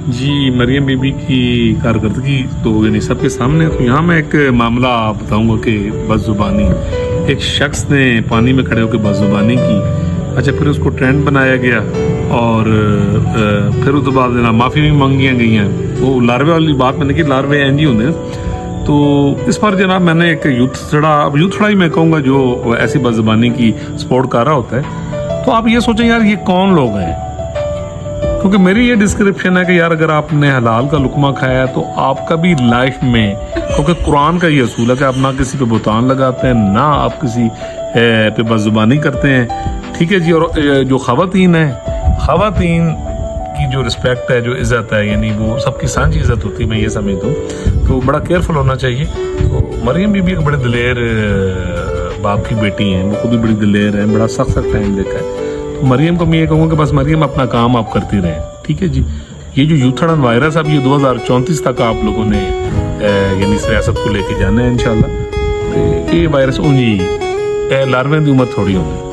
G Maryam be be کی کارکردگی تو یعنی سب کے سامنے ہے۔ تو یہاں میں ایک معاملہ بتاؤں گا کہ بد زبانی ایک شخص نے پانی میں کھڑے ہو کے بد زبانی کی، اچھا پھر اس کو ٹرینڈ بنایا گیا اور پھر اس کے بعد جناب معافی بھی مانگیاں گئی ہیں۔ وہ لاروے والی بات میں نے کی، لاروے این جی ہوتے ہیں، تو اس پر جناب میں نے ایک یوتھ تھوڑا ہی میں کہوں گا جو ایسی بد زبانی کی سپورٹ کر رہا ہوتا ہے، تو آپ یہ سوچیں یار یہ کون لوگ ہیں، کیونکہ میری یہ ڈسکرپشن ہے کہ یار اگر آپ نے حلال کا لقمہ کھایا ہے تو آپ کا بھی لائف میں، کیونکہ قرآن کا یہ اصول ہے کہ آپ نہ کسی پہ بہتان لگاتے ہیں، نہ آپ کسی پہ بد زبانی کرتے ہیں، ٹھیک ہے جی۔ اور جو خواتین ہیں، خواتین کی جو رسپیکٹ ہے، جو عزت ہے، یعنی وہ سب کی سانجھی عزت ہوتی ہے، میں یہ سمجھتا ہوں، تو بڑا کیئرفل ہونا چاہیے۔ تو مریم بی بی ایک بڑے دلیر باپ کی بیٹی ہیں، وہ خود بھی بڑی دلیر ہیں، بڑا سخت ٹائم دیکھا ہے۔ مریم کو میں یہ کہوں گا کہ بس مریم اپنا کام آپ کرتی رہیں، ٹھیک ہے جی۔ یہ جو یوتھڑن وائرس اب یہ 2034 تک آپ لوگوں نے یعنی اس ریاست کو لے کے جانا ہے انشاءاللہ۔ یہ وائرس اونجی لارویں دی عمر تھوڑی ہوگی۔